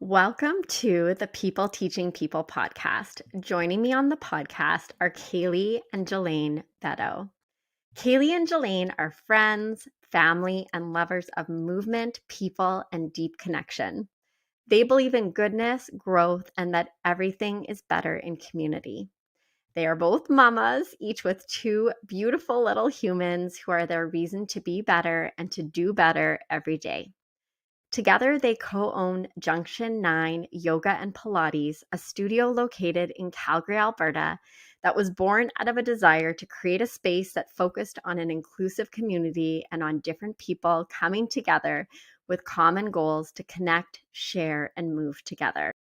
Welcome to the People Teaching People podcast. Joining me on the podcast are Kailey and Jilaine Beddoe. Kailey and Jilaine are friends, family, and lovers of movement, people, and deep connection. They believe in goodness, growth, and that everything is better in community. They are both mamas, each with two beautiful little humans who are their reason to be better and to do better every day. Together, they co-own Junction 9 Yoga and Pilates, a studio located in Calgary, Alberta, that was born out of a desire to create a space that focused on an inclusive community and on different people coming together with common goals to connect, share, and move together.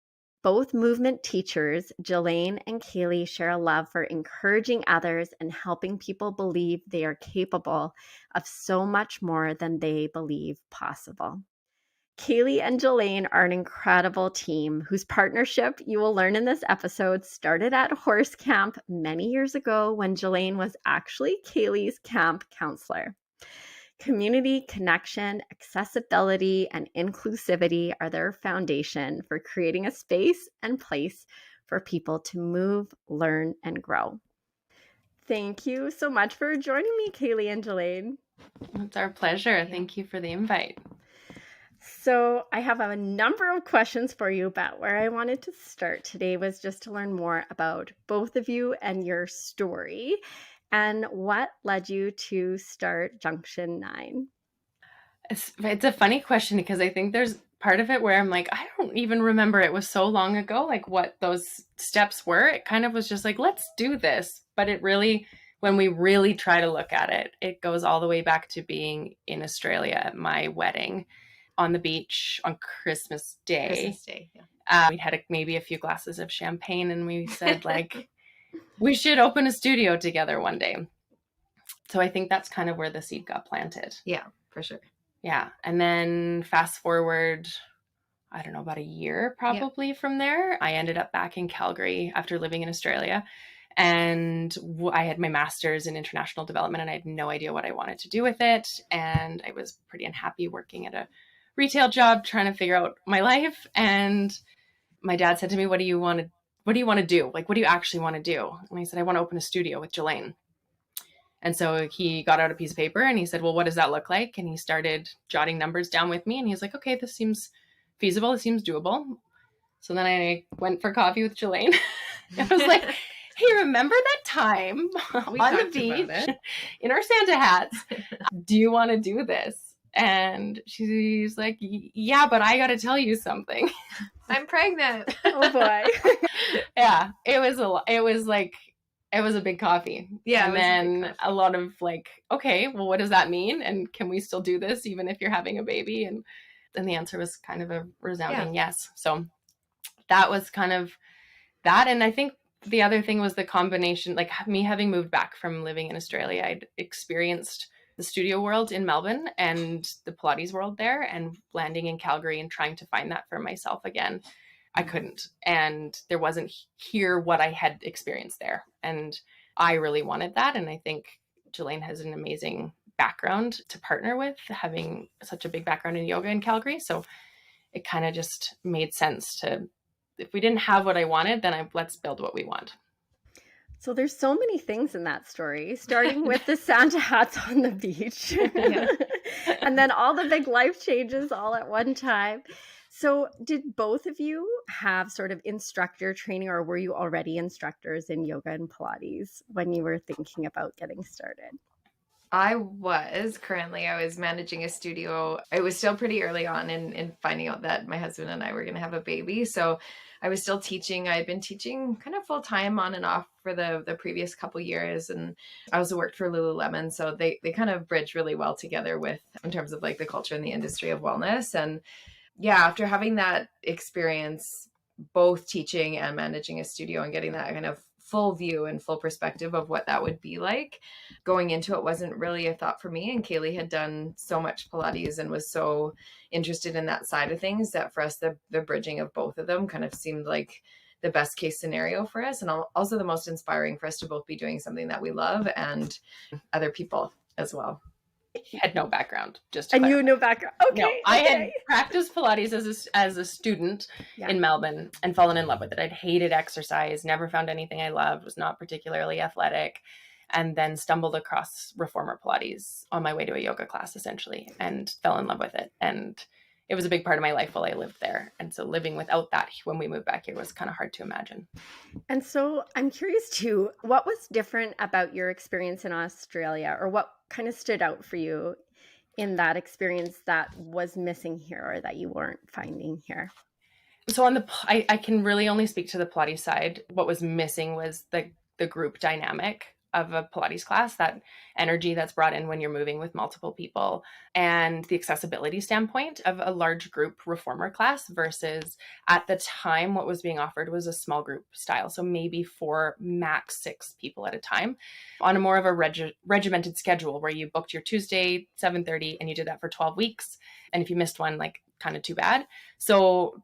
Both movement teachers, Jilaine and Kailey, share a love for encouraging others and helping people believe they are capable of so much more than they believe possible. Kailey and Jilaine are an incredible team whose partnership, you will learn in this episode, started at horse camp many years ago when Jilaine was actually Kailey's camp counselor. Community, connection, accessibility, and inclusivity are their foundation for creating a space and place for people to move, learn, and grow. Thank you so much for joining me, Kailey and Jilaine. It's our pleasure. Thank you for the invite. So I have a number of questions for you, but where I wanted to start today was just to learn more about both of you and your story and what led you to start Junction 9. It's a funny question because I think there's part of it where I'm like, I don't even remember, it was so long ago, like what those steps were. It kind of was just like, let's do this. But it really, when we really try to look at it, it goes all the way back to being in Australia at my wedding on the beach on Christmas Day. Yeah. We had maybe a few glasses of champagne and we said like, we should open a studio together one day. So I think that's kind of where the seed got planted. Yeah, for sure. Yeah. And then fast forward, I don't know, about a year probably from there, I ended up back in Calgary after living in Australia. And I had my master's in international development and I had no idea what I wanted to do with it. And I was pretty unhappy working at a retail job, trying to figure out my life. And my dad said to me, what do you want to do? Like, what do you actually want to do? And I said, I want to open a studio with Jilaine. And so he got out a piece of paper and he said, well, what does that look like? And he started jotting numbers down with me. And he's like, okay, this seems feasible. This seems doable. So then I went for coffee with Jilaine. I was like, hey, remember that time on the beach in our Santa hats? Do you want to do this? And she's like, yeah, but I got to tell you something. I'm pregnant. Oh boy. Yeah, it was a big coffee. Yeah. And then a lot of like, okay, well, what does that mean? And can we still do this even if you're having a baby? And then the answer was kind of a resounding yes. So that was kind of that. And I think the other thing was the combination, like me having moved back from living in Australia, I'd experienced the studio world in Melbourne and the Pilates world there, and landing in Calgary and trying to find that for myself again. I couldn't. And there wasn't here what I had experienced there. And I really wanted that. And I think Jilaine has an amazing background to partner with, having such a big background in yoga in Calgary. So it kind of just made sense to, if we didn't have what I wanted, then let's build what we want. So there's so many things in that story, starting with the Santa hats on the beach and then all the big life changes all at one time. So did both of you have sort of instructor training, or were you already instructors in yoga and Pilates when you were thinking about getting started? I was managing a studio. I was still pretty early on in finding out that my husband and I were going to have a baby. So I was still teaching. I had been teaching kind of full time on and off for the previous couple years. And I also worked for Lululemon. So they kind of bridge really well together in terms of like the culture and the industry of wellness. And yeah, after having that experience, both teaching and managing a studio and getting that kind of full view and full perspective of what that would be like, going into it wasn't really a thought for me. And Kailey had done so much Pilates and was so interested in that side of things that for us, the bridging of both of them kind of seemed like the best case scenario for us. And also the most inspiring for us to both be doing something that we love and other people as well. had no background, just to And clarify. you no background. Okay. No, I had practiced Pilates as a student in Melbourne and fallen in love with it. I'd hated exercise, never found anything I loved, was not particularly athletic, and then stumbled across reformer Pilates on my way to a yoga class, essentially, and fell in love with it. And it was a big part of my life while I lived there. And so living without that when we moved back here was kind of hard to imagine. And so I'm curious too, what was different about your experience in Australia, or what kind of stood out for you in that experience that was missing here or that you weren't finding here? So on I can really only speak to the Pilates side. What was missing was the group dynamic of a Pilates class, that energy that's brought in when you're moving with multiple people, and the accessibility standpoint of a large group reformer class versus at the time what was being offered was a small group style. So maybe 4, max 6 people at a time on a more of a regimented schedule where you booked your Tuesday 7:30 and you did that for 12 weeks. And if you missed one, like, kind of too bad. So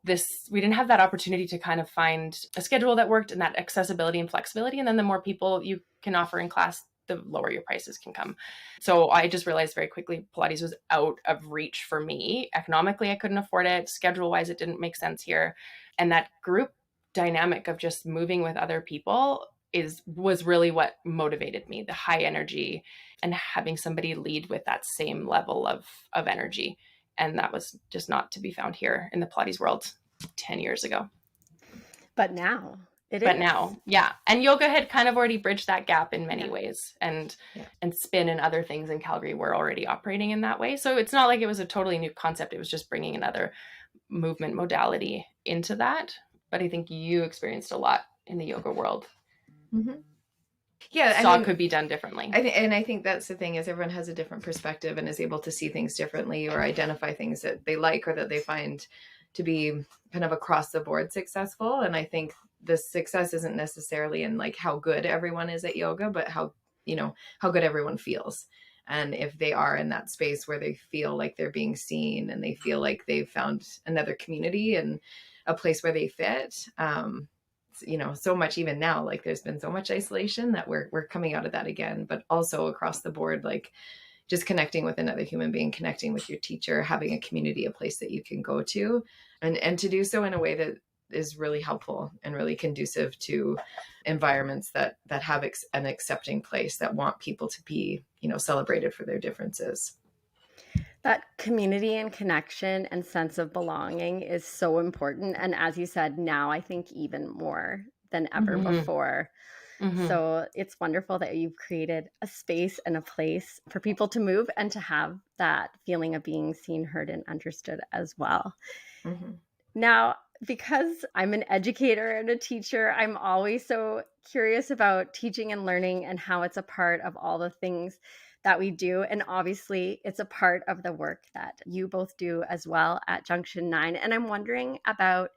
we didn't have that opportunity to kind of find a schedule that worked, and that accessibility and flexibility. And then the more people you can offer in class, the lower your prices can come. So I just realized very quickly Pilates was out of reach for me. Economically, I couldn't afford it. Schedule wise, it didn't make sense here. And that group dynamic of just moving with other people was really what motivated me, the high energy and having somebody lead with that same level of energy. And that was just not to be found here in the Pilates world 10 years ago. But now it is. But now, yeah. And yoga had kind of already bridged that gap in many ways. And spin and other things in Calgary were already operating in that way. So it's not like it was a totally new concept. It was just bringing another movement modality into that. But I think you experienced a lot in the yoga world. Mm-hmm. Yeah, saw could be done differently. I think that's the thing, is everyone has a different perspective and is able to see things differently or identify things that they like or that they find to be kind of across the board successful. And I think the success isn't necessarily in like how good everyone is at yoga, but how good everyone feels. And if they are in that space where they feel like they're being seen and they feel like they've found another community and a place where they fit, so much even now, like there's been so much isolation that we're coming out of that again, but also across the board, like just connecting with another human being, connecting with your teacher, having a community, a place that you can go to, and to do so in a way that is really helpful and really conducive to environments that have an accepting place, that want people to be, celebrated for their differences. That community and connection and sense of belonging is so important. And as you said, now I think even more than ever before. Mm-hmm. So it's wonderful that you've created a space and a place for people to move and to have that feeling of being seen, heard, and understood as well. Mm-hmm. Now, because I'm an educator and a teacher, I'm always so curious about teaching and learning and how it's a part of all the things that we do. And obviously it's a part of the work that you both do as well at Junction 9. And I'm wondering about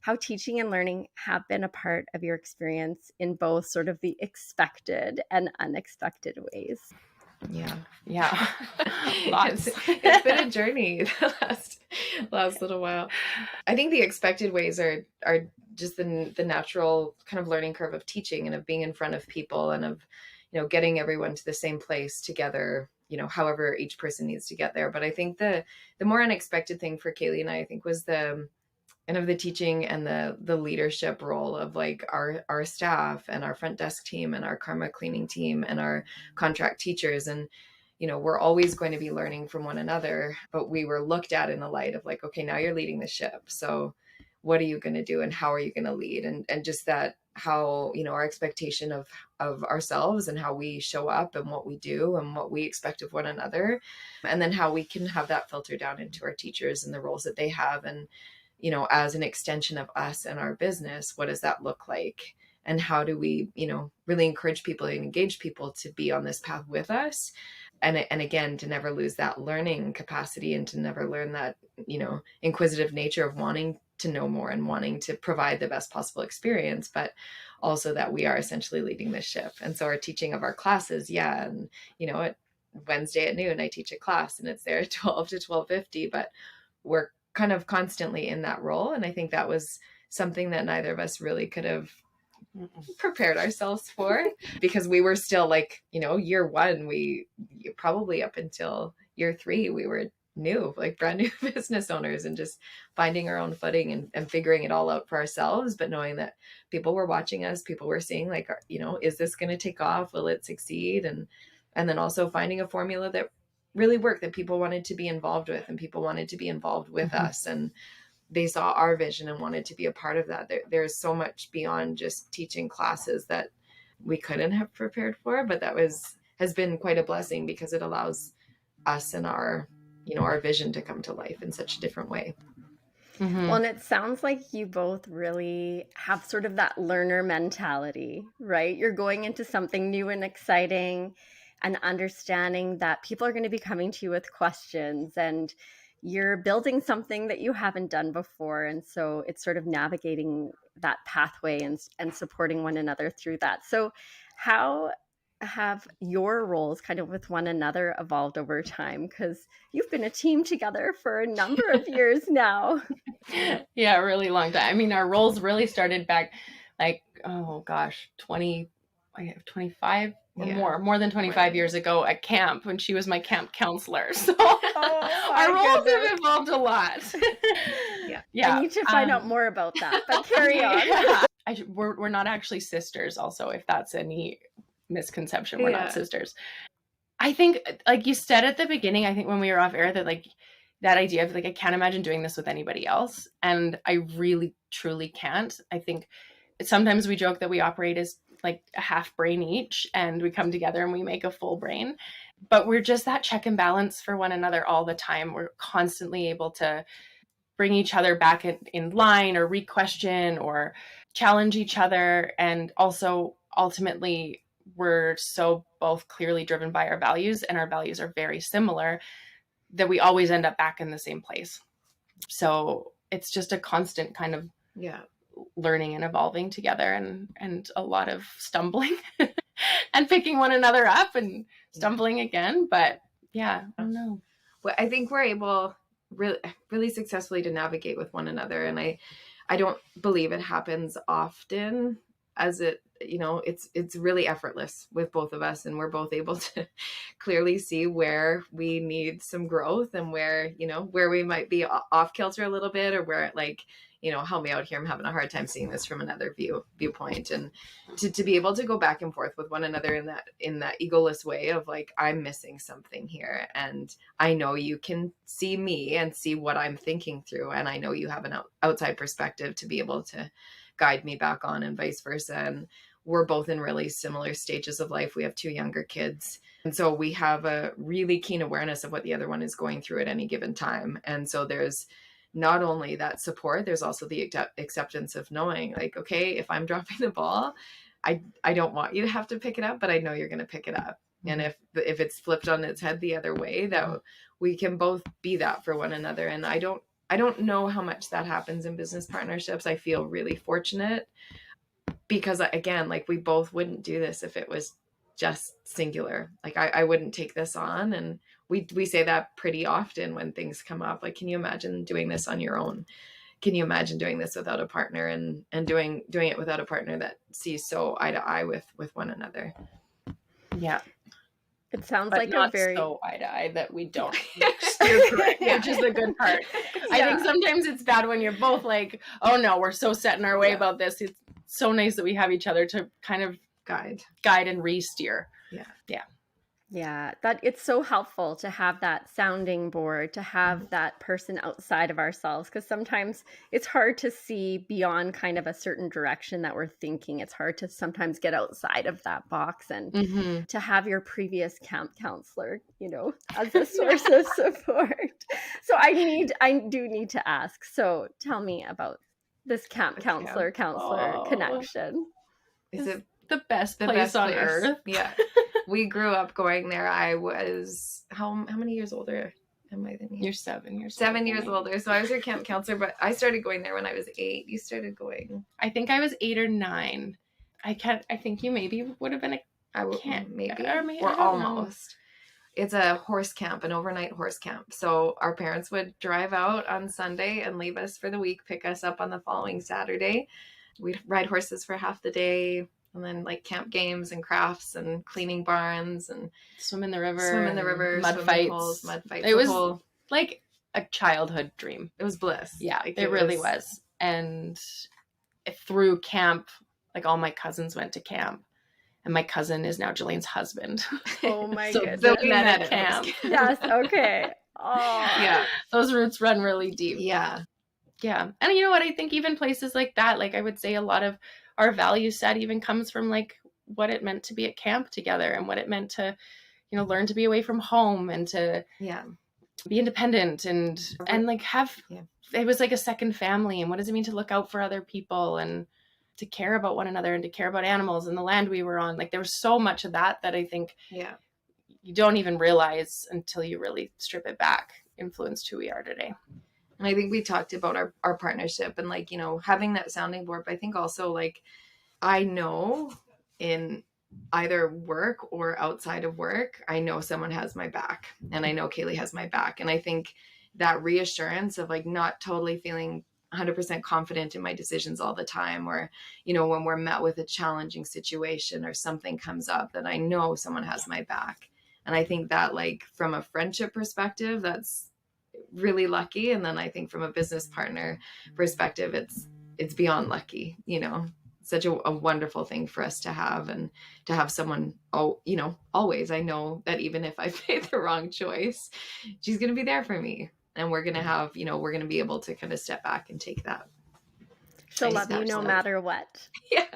how teaching and learning have been a part of your experience in both sort of the expected and unexpected ways. Yeah. Lots. It's been a journey the last little while. I think the expected ways are just the natural kind of learning curve of teaching and of being in front of people and of getting everyone to the same place together, however each person needs to get there. But I think the more unexpected thing for Kailey and I think was the kind of the teaching and the leadership role of like our staff and our front desk team and our karma cleaning team and our contract teachers. And, we're always going to be learning from one another, but we were looked at in the light of like, okay, now you're leading the ship. So what are you going to do and how are you going to lead? And just that, how, our expectation of ourselves and how we show up and what we do and what we expect of one another. And then how we can have that filter down into our teachers and the roles that they have. And, as an extension of us and our business, what does that look like? And how do we, really encourage people and engage people to be on this path with us? And again, to never lose that learning capacity and to never learn that, inquisitive nature of wanting to know more and wanting to provide the best possible experience, but also that we are essentially leading the ship. And so our teaching of our classes, and, at Wednesday at noon, I teach a class and it's there at 12 to 12:50, but we're kind of constantly in that role. And I think that was something that neither of us really could have prepared ourselves for, because we were still like, year one, probably up until year 3, we were new, like brand new business owners, and just finding our own footing and figuring it all out for ourselves, but knowing that people were watching us, people were seeing like, is this going to take off? Will it succeed? And then also finding a formula that really worked, that people wanted to be involved with, and people wanted to be involved with us, and they saw our vision and wanted to be a part of that. There's so much beyond just teaching classes that we couldn't have prepared for, but that has been quite a blessing, because it allows us and our vision to come to life in such a different way. Well, and it sounds like you both really have sort of that learner mentality, right? You're going into something new and exciting, and understanding that people are going to be coming to you with questions, and you're building something that you haven't done before. And so it's sort of navigating that pathway and supporting one another through that. So how have your roles kind of with one another evolved over time? Because you've been a team together for a number of years now. Yeah, a really long time. I mean, our roles really started back like, 25 or more than 25 years ago at camp, when she was my camp counselor. So our roles have evolved a lot. Yeah. I need to find out more about that, but carry on. We're not actually sisters, also, if that's any misconception. We're not sisters. I think, like you said at the beginning, I think when we were off air, that like that idea of like, I can't imagine doing this with anybody else. And I really, truly can't. I think sometimes we joke that we operate as like a half brain each, and we come together and we make a full brain, but we're just that check and balance for one another all the time. We're constantly able to bring each other back in line, or re-question or challenge each other. And also ultimately, we're so both clearly driven by our values, and our values are very similar, that we always end up back in the same place. So it's just a constant kind of learning and evolving together, and a lot of stumbling and picking one another up and stumbling again. But I don't know. Well, I think we're able really, really successfully to navigate with one another. And I don't believe it happens often, as it's really effortless with both of us. And we're both able to clearly see where we need some growth, and where we might be off kilter a little bit, or where help me out here, I'm having a hard time seeing this from another viewpoint. And to be able to go back and forth with one another in that egoless way of like, I'm missing something here, and I know you can see me and see what I'm thinking through, and I know you have an outside perspective to be able to guide me back on, and vice versa. And we're both in really similar stages of life. We have 2 younger kids, and so we have a really keen awareness of what the other one is going through at any given time. And so there's not only that support, there's also the acceptance of knowing like, okay, if I'm dropping the ball, I don't want you to have to pick it up, but I know you're going to pick it up. Mm-hmm. And if it's flipped on its head the other way, that we can both be that for one another. And I don't know how much that happens in business partnerships. I feel really fortunate, because again, like, we both wouldn't do this if it was just singular. Like I wouldn't take this on. And we say that pretty often when things come up, like, can you imagine doing this on your own? Can you imagine doing this without a partner, and doing it without a partner that sees so eye to eye with one another? Yeah. It sounds but like not a very so eye to eye that we don't steer correct, which is the good part. I think sometimes it's bad when you're both like, oh no, we're so set in our way about this. It's so nice that we have each other to kind of guide and re-steer. Yeah, that it's so helpful to have that sounding board, to have that person outside of ourselves, because sometimes it's hard to see beyond kind of a certain direction that we're thinking. It's hard to sometimes get outside of that box, and to have your previous camp counselor, as a source of support. So I do need to ask. So tell me about this camp counselor connection. Is it the best place on earth? Yeah. We grew up going there. I was, how many years older am I than you? You're 7 years 7 years older. So I was your camp counselor, but I started going there when I was 8. You started going. I think I was 8 or 9. I think you maybe would have been maybe. Or almost. It's a horse camp, an overnight horse camp. So our parents would drive out on Sunday and leave us for the week, pick us up on the following Saturday. we'd ride horses for half the day, and then like camp games and crafts and cleaning barns and swim in the river, mud fights. It was like a childhood dream. It was bliss. Yeah, like, it really was. And through camp, like all my cousins went to camp, and my cousin is now Jilaine's husband. Oh my so goodness. We met at camp. Yes. Okay. Oh yeah, those roots run really deep. Yeah. And you know what, I think even places like that, like I would say a lot of our value set even comes from like what it meant to be at camp together, and what it meant to, you know, learn to be away from home and to be independent and like have it was like a second family. And what does it mean to look out for other people and to care about one another and to care about animals and the land we were on? Like there was so much of that I think you don't even realize until you really strip it back influenced who we are today. And I think we talked about our partnership and like, you know, having that sounding board. But I think also like, I know in either work or outside of work, I know someone has my back, and I know Kailey has my back. And I think that reassurance of like not totally feeling 100% confident in my decisions all the time, or, you know, when we're met with a challenging situation or something comes up, that I know someone has my back. And I think that like from a friendship perspective, that's really lucky. And then I think from a business partner perspective, it's beyond lucky, you know, such a wonderful thing for us to have, and to have someone, you know, always, I know that even if I made the wrong choice, she's going to be there for me, and we're going to have, you know, we're going to be able to kind of step back and take that. She'll love you no matter what.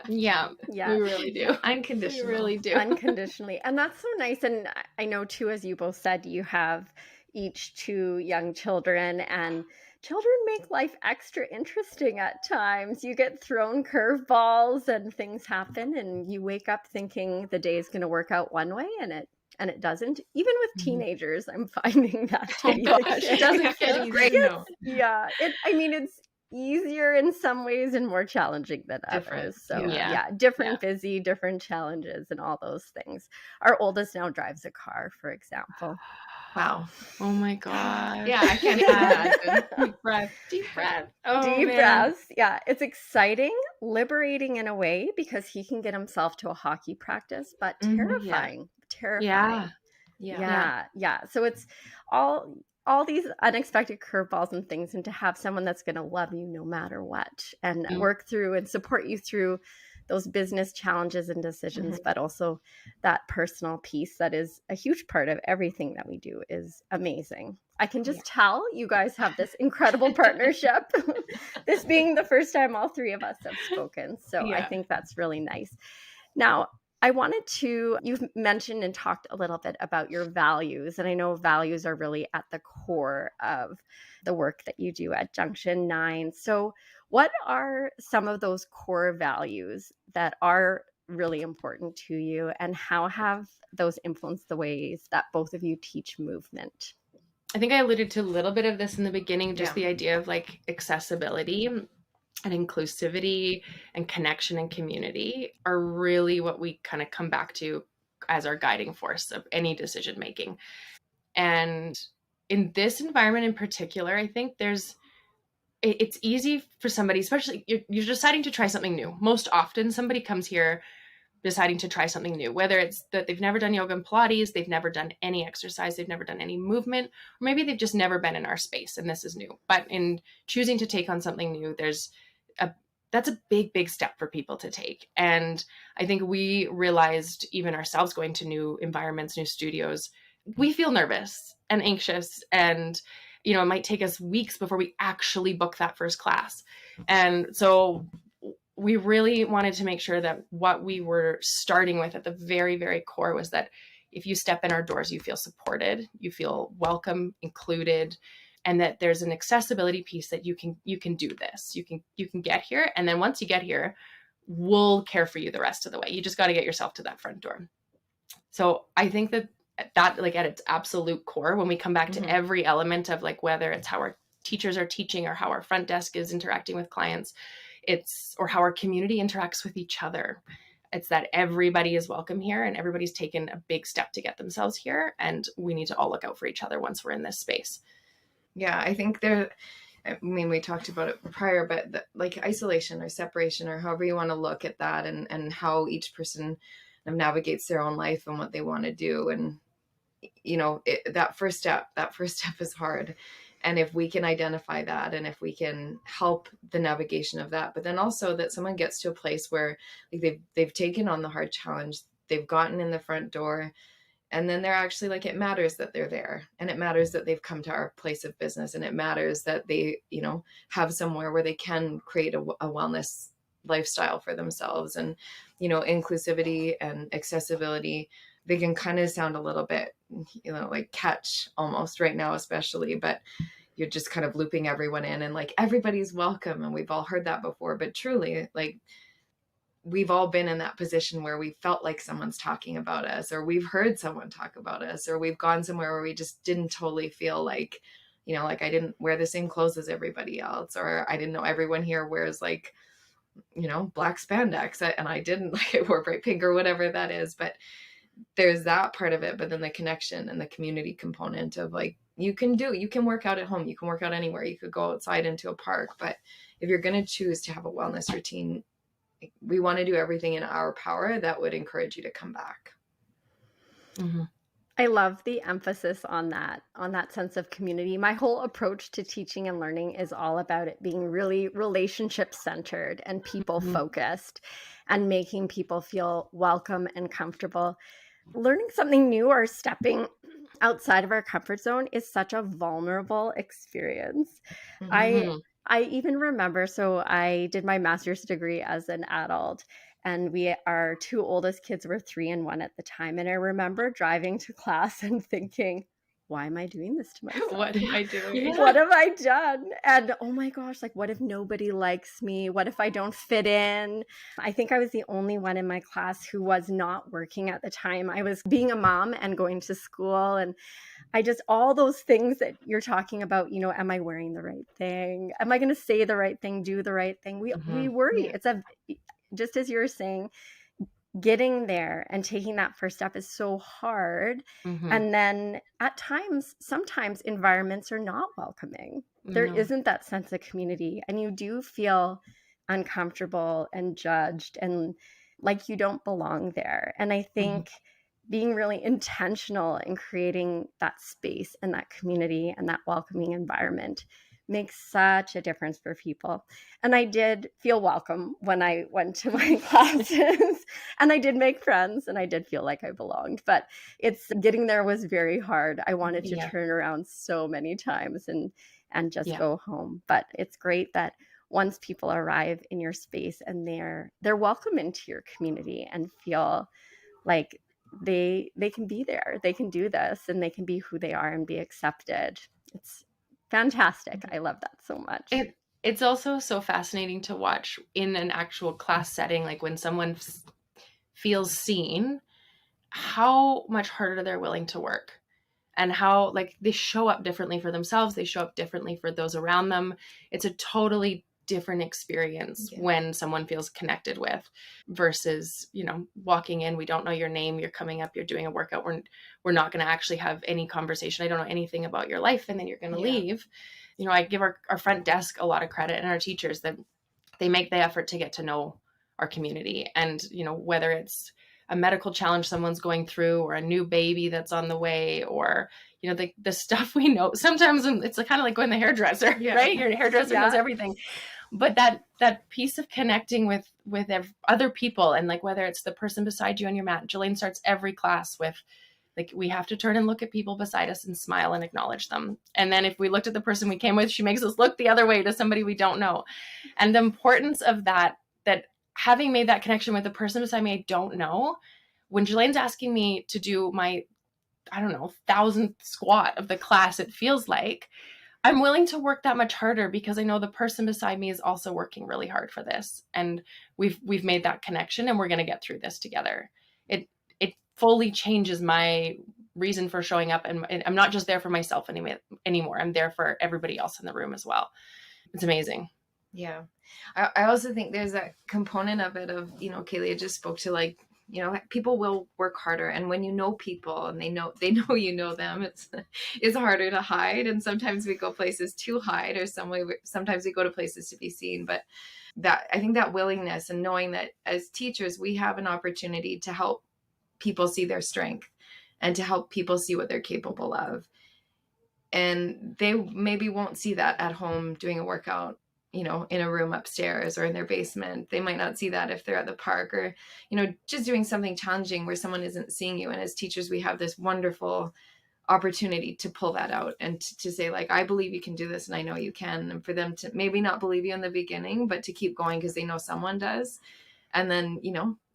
Yeah. We really do. Unconditionally. We really do. Unconditionally. And that's so nice. And I know too, as you both said, you have each 2 young children, and children make life extra interesting at times. You get thrown curveballs and things happen, and you wake up thinking the day is going to work out one way, and it doesn't. Even with teenagers, I'm finding that it doesn't get great. No. Yeah. It's easier in some ways and more challenging than others. So busy, different challenges and all those things. Our oldest now drives a car, for example. Wow. Oh my God. Yeah, I can't even imagine. Deep breath. Deep breaths. Yeah, it's exciting, liberating in a way, because he can get himself to a hockey practice, but terrifying. Terrifying. Yeah. So it's all these unexpected curveballs and things, and to have someone that's going to love you no matter what, and work through and support you through those business challenges and decisions, but also that personal piece that is a huge part of everything that we do is amazing. I can just tell you guys have this incredible partnership, this being the first time all 3 of us have spoken. So I think that's really nice. Now, you've mentioned and talked a little bit about your values, and I know values are really at the core of the work that you do at Junction 9. So what are some of those core values that are really important to you, and how have those influenced the ways that both of you teach movement? I think I alluded to a little bit of this in the beginning, just the idea of like accessibility and inclusivity and connection and community are really what we kind of come back to as our guiding force of any decision making. And in this environment in particular, I think it's easy for somebody, especially you're deciding to try something new. Most often somebody comes here deciding to try something new, whether it's that they've never done yoga and Pilates, they've never done any exercise, they've never done any movement, or maybe they've just never been in our space and this is new. But in choosing to take on something new, that's a big, big step for people to take. And I think we realized, even ourselves going to new environments, new studios, we feel nervous and anxious, and you know, it might take us weeks before we actually book that first class. And so we really wanted to make sure that what we were starting with at the very, very core was that if you step in our doors, you feel supported, you feel welcome, included, and that there's an accessibility piece that you can do this. You can get here. And then once you get here, we'll care for you the rest of the way. You just got to get yourself to that front door. So I think that like at its absolute core, when we come back to every element of like, whether it's how our teachers are teaching or how our front desk is interacting with clients, or how our community interacts with each other, it's that everybody is welcome here and everybody's taken a big step to get themselves here. And we need to all look out for each other once we're in this space. Yeah, I think I mean, we talked about it prior, but like isolation or separation or however you want to look at that, and how each person navigates their own life and what they want to do. And, that first step is hard. And if we can identify that, and if we can help the navigation of that, but then also that someone gets to a place where like they've taken on the hard challenge, they've gotten in the front door, and then they're actually like, it matters that they're there, and it matters that they've come to our place of business, and it matters that they, have somewhere where they can create a wellness lifestyle for themselves. And, inclusivity and accessibility, they can kind of sound a little bit, like catch almost right now, especially, but you're just kind of looping everyone in and like, everybody's welcome. And we've all heard that before, but truly, like, we've all been in that position where we felt like someone's talking about us, or we've heard someone talk about us, or we've gone somewhere where we just didn't totally feel like, like I didn't wear the same clothes as everybody else, or I didn't know everyone here wears like, black spandex, and I didn't, like I wore bright pink or whatever that is. But there's that part of it, but then the connection and the community component of like, you can work out at home, you can work out anywhere, you could go outside into a park, but if you're going to choose to have a wellness routine, we want to do everything in our power that would encourage you to come back. Mm-hmm. I love the emphasis on that sense of community. My whole approach to teaching and learning is all about it being really relationship centered and people focused, and making people feel welcome and comfortable. Learning something new or stepping outside of our comfort zone is such a vulnerable experience. Mm-hmm. I even remember, so I did my master's degree as an adult, and our two oldest kids were 3 and 1 at the time. And I remember driving to class and thinking, why am I doing this to myself? What am I doing? What have I done? And oh my gosh, like, what if nobody likes me? What if I don't fit in? I think I was the only one in my class who was not working at the time. I was being a mom and going to school, and all those things that you're talking about, am I wearing the right thing? Am I going to say the right thing, do the right thing? We worry. Yeah. Just as you're saying, getting there and taking that first step is so hard. Mm-hmm. And then sometimes environments are not welcoming. There isn't that sense of community, and you do feel uncomfortable and judged and like you don't belong there. And I think being really intentional in creating that space and that community and that welcoming environment makes such a difference for people. And I did feel welcome when I went to my classes, and I did make friends, and I did feel like I belonged, but getting there was very hard. I wanted to turn around so many times and just go home. But it's great that once people arrive in your space and they're welcome into your community and feel like they can be there, they can do this, and they can be who they are and be accepted. It's fantastic. I love that so much. It's also so fascinating to watch in an actual class setting, like when someone feels seen, how much harder they're willing to work, and how like they show up differently for themselves. They show up differently for those around them. It's a totally different experience when someone feels connected with, versus, walking in, we don't know your name, you're coming up, you're doing a workout, we're not going to actually have any conversation, I don't know anything about your life, and then you're going to leave. I give our front desk a lot of credit, and our teachers, that they make the effort to get to know our community. And whether it's a medical challenge someone's going through, or a new baby that's on the way, or the stuff we know, sometimes it's kind of like going to the hairdresser, right? Your hairdresser knows everything. But that piece of connecting with other people, and like whether it's the person beside you on your mat, Jilaine starts every class with, like, we have to turn and look at people beside us and smile and acknowledge them. And then if we looked at the person we came with, she makes us look the other way to somebody we don't know. And the importance of that having made that connection with the person beside me I don't know, when Jilaine's asking me to do my, 1,000th squat of the class, it feels like, I'm willing to work that much harder because I know the person beside me is also working really hard for this. And we've made that connection, and we're going to get through this together. It fully changes my reason for showing up. And I'm not just there for myself anymore. I'm there for everybody else in the room as well. It's amazing. Yeah. I also think there's that component of it of, Kailey just spoke to, like, people will work harder. And when you know people and they know you know them, it's harder to hide. And sometimes we go places to hide, or sometimes we go to places to be seen. But I think that willingness and knowing that as teachers, we have an opportunity to help people see their strength and to help people see what they're capable of. And they maybe won't see that at home doing a workout, in a room upstairs or in their basement. They might not see that if they're at the park, or, just doing something challenging where someone isn't seeing you. And as teachers, we have this wonderful opportunity to pull that out and to say, like, I believe you can do this and I know you can. And for them to maybe not believe you in the beginning, but to keep going because they know someone does. And then,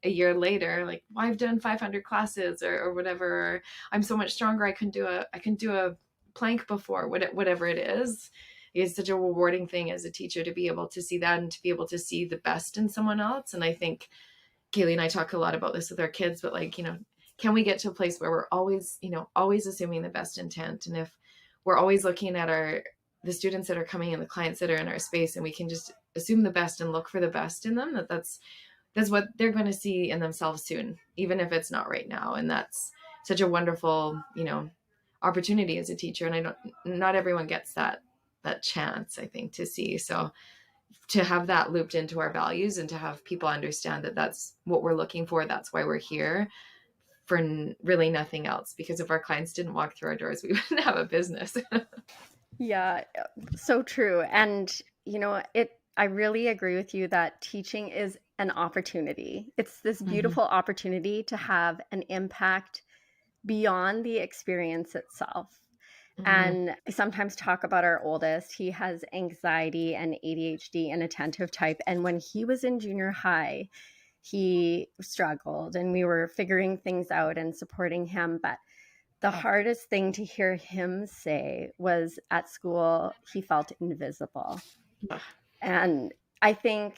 a year later, like, well, I've done 500 classes or whatever, or I'm so much stronger. I can do a plank before, whatever it is. It's such a rewarding thing as a teacher to be able to see that and to be able to see the best in someone else. And I think Kailey and I talk a lot about this with our kids, but like, can we get to a place where we're always assuming the best intent? And if we're always looking at the students that are coming in, the clients that are in our space, and we can just assume the best and look for the best in them, that's what they're going to see in themselves soon, even if it's not right now. And that's such a wonderful, opportunity as a teacher. And not everyone gets that chance, I think, to see. So to have that looped into our values and to have people understand that that's what we're looking for, that's why we're here, for really nothing else. Because if our clients didn't walk through our doors, we wouldn't have a business. Yeah, so true. And, I really agree with you that teaching is an opportunity. It's this beautiful opportunity to have an impact beyond the experience itself. And I sometimes talk about our oldest. He has anxiety and ADHD and attentive type. And when he was in junior high, he struggled and we were figuring things out and supporting him. But the hardest thing to hear him say was at school, he felt invisible. And I think,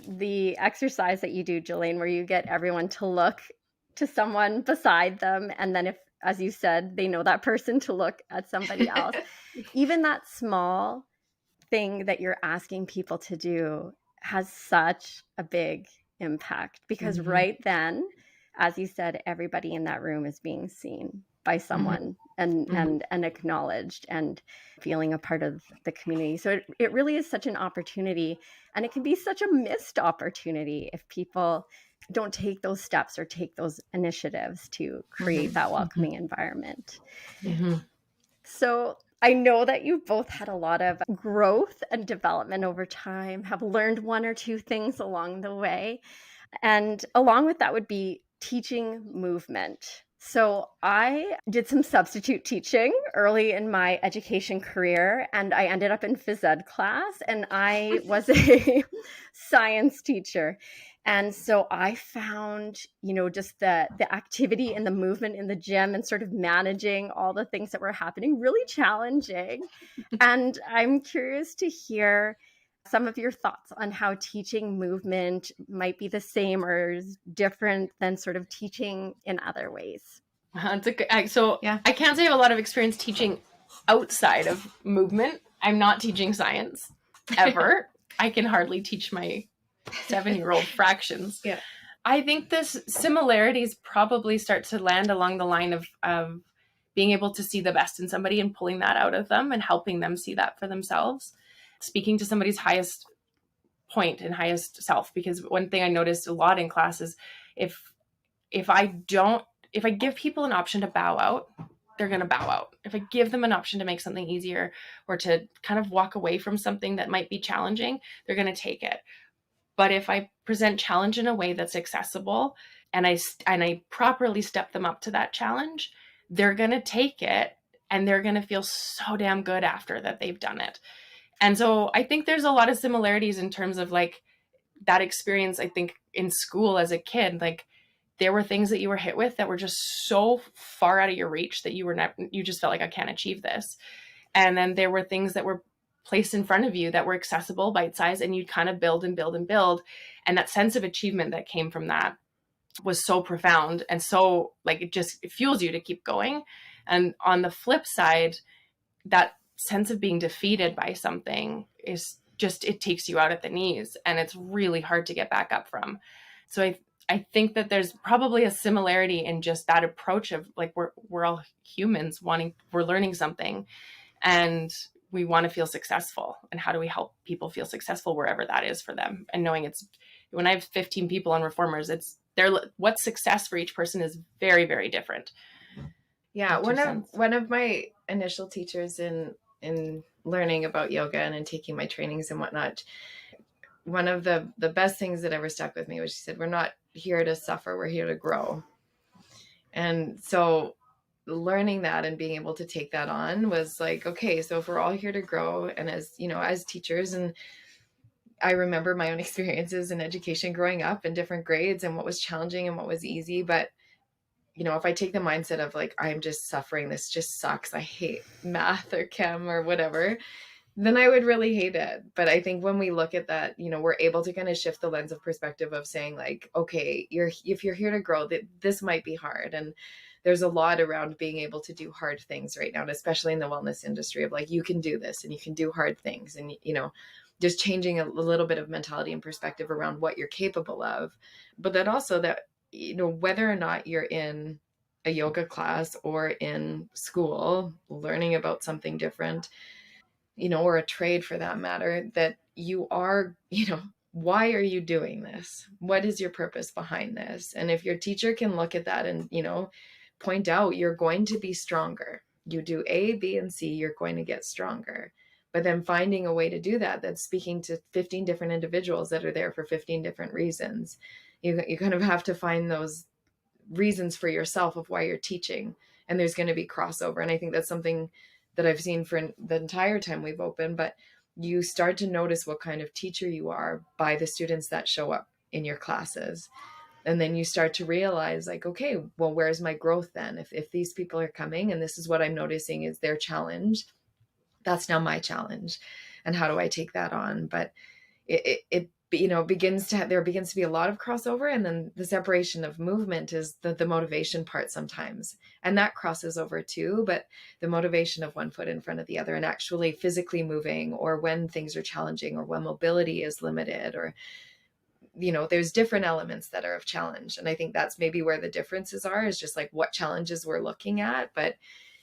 the exercise that you do, Jilaine, where you get everyone to look to someone beside them, and then if, as you said, they know that person, to look at somebody else. Even that small thing that you're asking people to do has such a big impact, because right then, as you said, everybody in that room is being seen by someone and acknowledged and feeling a part of the community. So it really is such an opportunity, and it can be such a missed opportunity if people don't take those steps or take those initiatives to create that welcoming environment. So I know that you've both had a lot of growth and development over time, have learned one or two things along the way. And along with that would be teaching movement. So I did some substitute teaching early in my education career, and I ended up in phys ed class, and I was a science teacher. And so I found, just the activity and the movement in the gym and sort of managing all the things that were happening really challenging. And I'm curious to hear some of your thoughts on how teaching movement might be the same or different than sort of teaching in other ways. I can't say I have a lot of experience teaching outside of movement. I'm not teaching science ever. I can hardly teach my 7-year-old fractions. Yeah. I think this similarities probably start to land along the line of being able to see the best in somebody and pulling that out of them and helping them see that for themselves. Speaking to somebody's highest point and highest self. Because one thing I noticed a lot in class is if I give people an option to bow out, they're going to bow out. If I give them an option to make something easier or to kind of walk away from something that might be challenging, they're going to take it. But if I present challenge in a way that's accessible and I properly step them up to that challenge, they're going to take it and they're going to feel so damn good after that they've done it. And so I think there's a lot of similarities in terms of like that experience. I think in school as a kid, like there were things that you were hit with that were just so far out of your reach that you just felt like, I can't achieve this. And then there were things that were placed in front of you that were accessible, bite-sized, and you'd kind of build and build and build. And that sense of achievement that came from that was so profound. And so like, it fuels you to keep going. And on the flip side, that sense of being defeated by something is just, it takes you out at the knees and it's really hard to get back up from. So I I think that there's probably a similarity in just that approach of like, we're all humans we're learning something, and we want to feel successful. And how do we help people feel successful wherever that is for them? And knowing when I have 15 people on reformers, what's success for each person is very, very different. Yeah. One of my initial teachers in learning about yoga and in taking my trainings and whatnot, one of the best things that ever stuck with me was she said, we're not here to suffer, we're here to grow. And so learning that and being able to take that on was like, okay, so if we're all here to grow, and as you know, as teachers, and I remember my own experiences in education growing up in different grades and what was challenging and what was easy. But you know, if I take the mindset of like, I'm just suffering, this just sucks, I hate math or chem or whatever, then I would really hate it. But I think when we look at that, you know, we're able to kind of shift the lens of perspective of saying like, okay, if you're here to grow, this might be hard. And there's a lot around being able to do hard things right now, and especially in the wellness industry of like, you can do this and you can do hard things. And, you know, just changing a little bit of mentality and perspective around what you're capable of. But that also that, you know, whether or not you're in a yoga class or in school, learning about something different, you know, or a trade for that matter, that you are, you know, why are you doing this? What is your purpose behind this? And if your teacher can look at that and, you know, point out, you're going to be stronger. You do A, B, and C, you're going to get stronger. But then finding a way to do that, that's speaking to 15 different individuals that are there for 15 different reasons. You kind of have to find those reasons for yourself of why you're teaching. And there's going to be crossover. And I think that's something that I've seen for the entire time we've opened. But you start to notice what kind of teacher you are by the students that show up in your classes. And then you start to realize like, okay, well, where's my growth then? If these people are coming and this is what I'm noticing is their challenge, that's now my challenge. And how do I take that on? But it you know, there begins to be a lot of crossover. And then the separation of movement is the motivation part sometimes. And that crosses over too, but the motivation of one foot in front of the other and actually physically moving, or when things are challenging, or when mobility is limited, or, you know, there's different elements that are of challenge. And I think that's maybe where the differences are, is just like what challenges we're looking at. But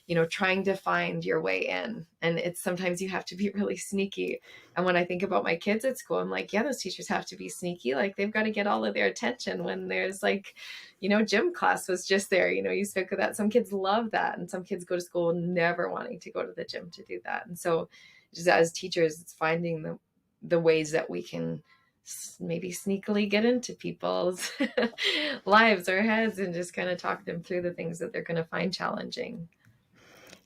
you know, trying to find your way in. And it's sometimes you have to be really sneaky. And when I think about my kids at school, I'm like, yeah, those teachers have to be sneaky. Like they've got to get all of their attention when there's like, you know, gym class was just there. You know, you spoke of that. Some kids love that. And some kids go to school never wanting to go to the gym to do that. And so just as teachers, it's finding the ways that we can maybe sneakily get into people's lives or heads and just kind of talk them through the things that they're going to find challenging.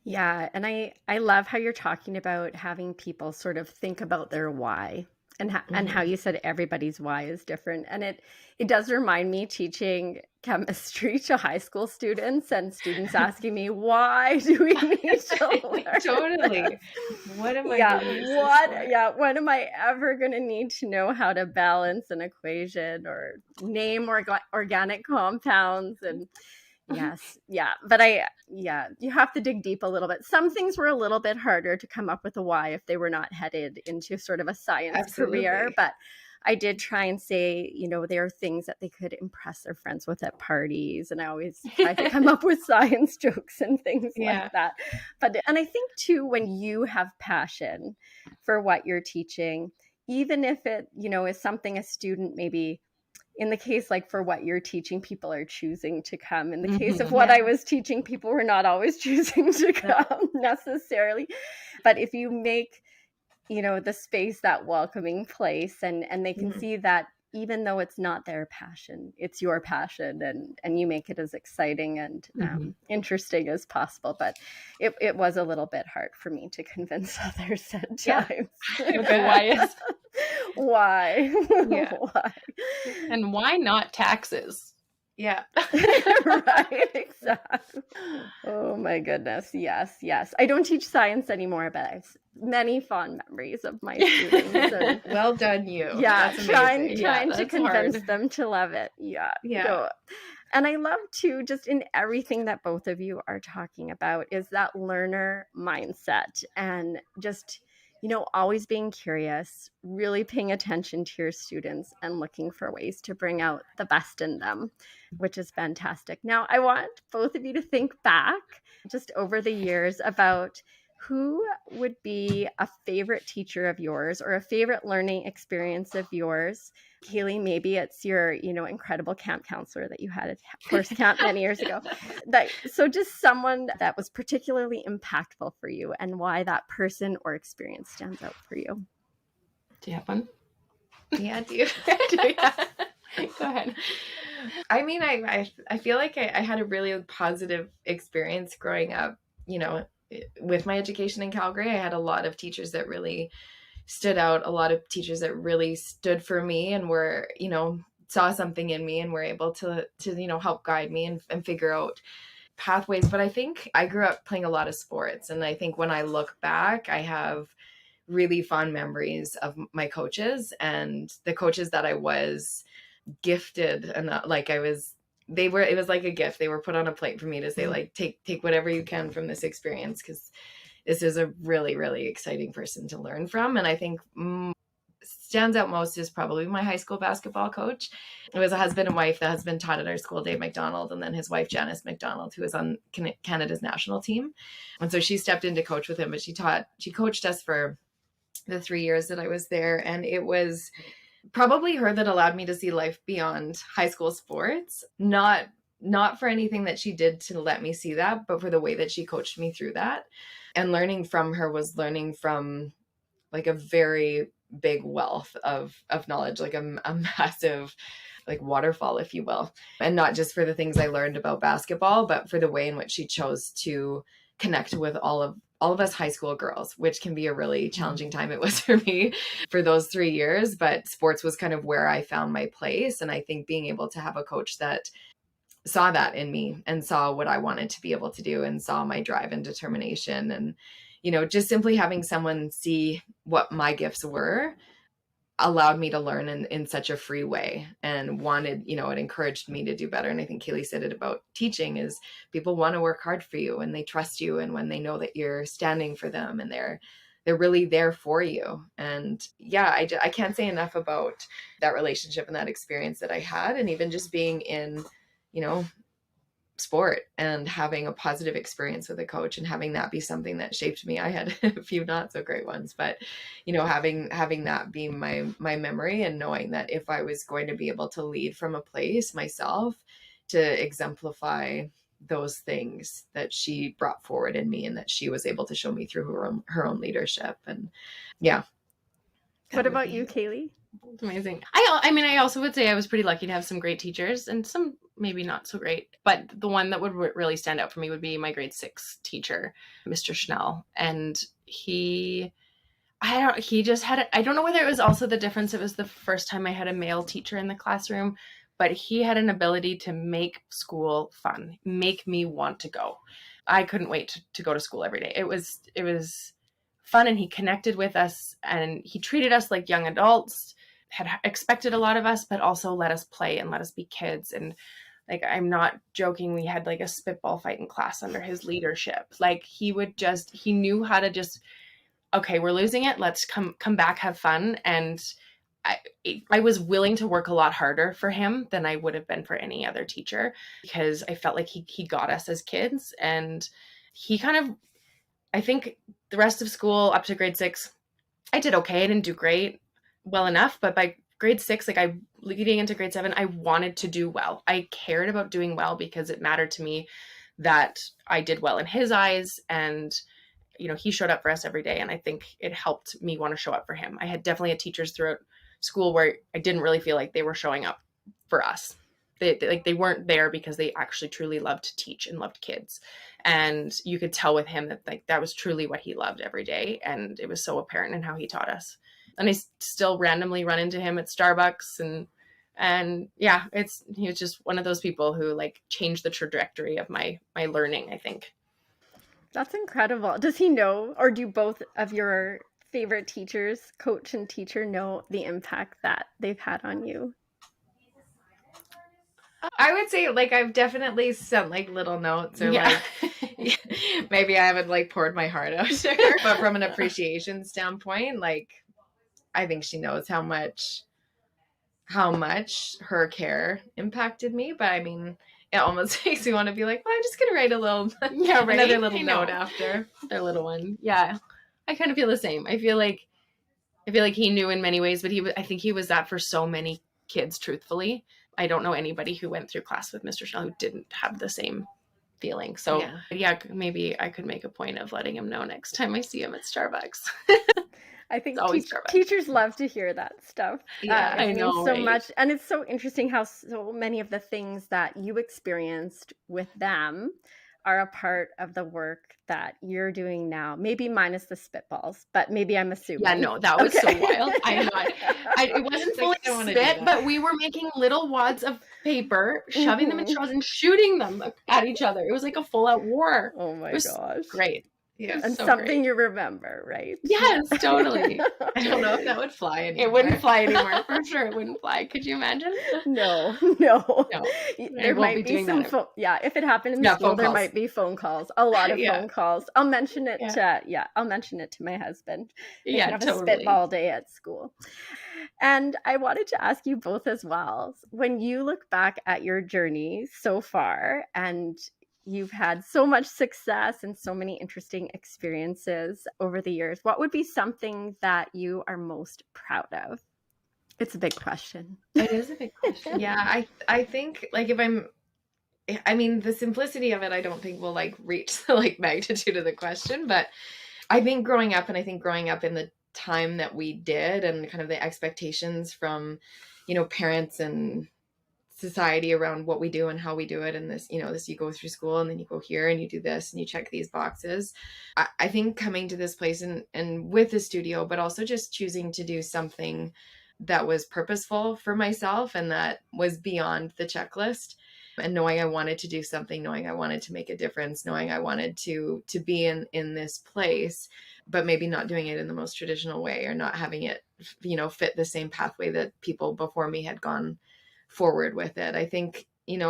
Yeah, and I love how you're talking about having people sort of think about their why, and how you said everybody's why is different. And it does remind me teaching chemistry to high school students, and students asking me, why do we need to learn Totally. this? What am I doing this for? When am I ever going to need to know how to balance an equation or name organic compounds? And yes. Yeah. But you have to dig deep a little bit. Some things were a little bit harder to come up with a why if they were not headed into sort of a science career. But I did try and say, you know, there are things that they could impress their friends with at parties. And I always try to come up with science jokes and things like that. And I think too, when you have passion for what you're teaching, even if it, you know, is something a student maybe, in the case, like for what you're teaching, people are choosing to come. In the case of what I was teaching, people were not always choosing to come necessarily. But if you make, you know, the space that welcoming place, and they can see that even though it's not their passion, it's your passion, and you make it as exciting and interesting as possible. But it was a little bit hard for me to convince others at times. Why? Why? And why not taxes? Yeah. Right, exactly. Oh my goodness. Yes. I don't teach science anymore, but I have many fond memories of my students. And, well done, you. Yeah, that's trying to convince them to love it. Yeah. No. And I love too, just in everything that both of you are talking about, is that learner mindset, and just, always being curious, really paying attention to your students and looking for ways to bring out the best in them, which is fantastic. Now, I want both of you to think back just over the years about who would be a favorite teacher of yours or a favorite learning experience of yours. Kailey, maybe it's your, incredible camp counselor that you had at Horse Camp many years ago. So just someone that was particularly impactful for you and why that person or experience stands out for you. Do you have one? Yeah, do you? Go ahead. I mean, I feel like I had a really positive experience growing up, with my education in Calgary. I had a lot of teachers that really stood out, a lot of teachers that really stood for me and were, saw something in me and were able to help guide me and figure out pathways. But I think I grew up playing a lot of sports. And I think when I look back, I have really fond memories of my coaches and the coaches that I was gifted. And it was like a gift. They were put on a plate for me to say, like, take whatever you can from this experience, because this is a really, really exciting person to learn from. And I think stands out most is probably my high school basketball coach. It was a husband and wife. The husband taught at our school, Dave McDonald, and then his wife, Janice McDonald, who was on Canada's national team. And so she stepped in to coach with him, but she coached us for the 3 years that I was there. And it was probably her that allowed me to see life beyond high school sports, not for anything that she did to let me see that, but for the way that she coached me through that. And learning from her was learning from like a very big wealth of knowledge, like a massive like waterfall, if you will. And not just for the things I learned about basketball, but for the way in which she chose to connect with all of us high school girls, which can be a really challenging time. It was for me for those 3 years, but sports was kind of where I found my place. And I think being able to have a coach that saw that in me and saw what I wanted to be able to do and saw my drive and determination, and, just simply having someone see what my gifts were allowed me to learn in such a free way, and wanted, it encouraged me to do better. And I think Kailey said it about teaching is people want to work hard for you and they trust you. And when they know that you're standing for them and they're really there for you. And yeah, I can't say enough about that relationship and that experience that I had. And even just being in, sport and having a positive experience with a coach and having that be something that shaped me. I had a few not so great ones, but having that be my memory, and knowing that if I was going to be able to lead from a place myself, to exemplify those things that she brought forward in me and that she was able to show me through her own leadership. And yeah. What about you, Kailey? It's amazing. I also would say I was pretty lucky to have some great teachers, and some maybe not so great, but the one that would really stand out for me would be my grade 6 teacher, Mr. Schnell. And he just had, I don't know whether it was also the difference. It was the first time I had a male teacher in the classroom, but he had an ability to make school fun, make me want to go. I couldn't wait to go to school every day. It was fun, and he connected with us, and he treated us like young adults, had expected a lot of us, but also let us play and let us be kids. And like, I'm not joking, we had like a spitball fight in class under his leadership. Like, he knew how to just, okay, we're losing it, let's come back, have fun. And I was willing to work a lot harder for him than I would have been for any other teacher, because I felt like he got us as kids. And he kind of, I think the rest of school up to grade 6, I did okay. I didn't do great, well enough, but by grade 6, leading into grade 7, I wanted to do well. I cared about doing well because it mattered to me that I did well in his eyes. And, he showed up for us every day. And I think it helped me want to show up for him. I had definitely had teachers throughout school where I didn't really feel like they were showing up for us. They weren't there because they actually truly loved to teach and loved kids. And you could tell with him that that was truly what he loved every day. And it was so apparent in how he taught us. And I still randomly run into him at Starbucks, and yeah, he was just one of those people who changed the trajectory of my learning, I think. That's incredible. Does he know, or do both of your favorite teachers, coach and teacher, know the impact that they've had on you? I would say like I've definitely sent like little notes or Yeah. like maybe I haven't like poured my heart out to her, but from an appreciation standpoint, like I think she knows how much her care impacted me. But I mean, it almost makes me want to be like, well, I'm just gonna write a little Yeah, right? another little I know. note after. Their little one. Yeah. I kind of feel the same. I feel like he knew in many ways, but I think he was that for so many kids, truthfully. I don't know anybody who went through class with Mr. Schnell who didn't have the same feeling. So yeah, maybe I could make a point of letting him know next time I see him at Starbucks. I think always teachers love to hear that stuff. Yeah, it I know, means so right? much. And it's so interesting how so many of the things that you experienced with them are a part of the work that you're doing now. Maybe minus the spitballs, but maybe I'm assuming. Yeah, no, that was so wild. I know. It wasn't fully spit, but we were making little wads of paper, shoving them in straws and shooting them at each other. It was like a full-out war. Oh my gosh. Great. Yeah. And so something great. you remember, right? Yes, totally. I don't know if that would fly anymore. It wouldn't fly anymore, for sure. It wouldn't fly. Could you imagine? No. There might be some if it happened in the school, there might be phone calls. A lot of phone calls. I'll mention it I'll mention it to my husband. They can have a spitball day at school. And I wanted to ask you both as well, when you look back at your journey so far, and you've had so much success and so many interesting experiences over the years, what would be something that you are most proud of? It's a big question. It is a big question. Yeah, I think like the simplicity of it, I don't think will like reach the like magnitude of the question, but I think growing up in the time that we did and kind of the expectations from, parents and society around what we do and how we do it. And this, you go through school and then you go here and you do this and you check these boxes. I think coming to this place and with the studio, but also just choosing to do something that was purposeful for myself and that was beyond the checklist, and knowing I wanted to do something, knowing I wanted to make a difference, knowing I wanted to be in this place, but maybe not doing it in the most traditional way or not having it, fit the same pathway that people before me had gone forward with it. I think,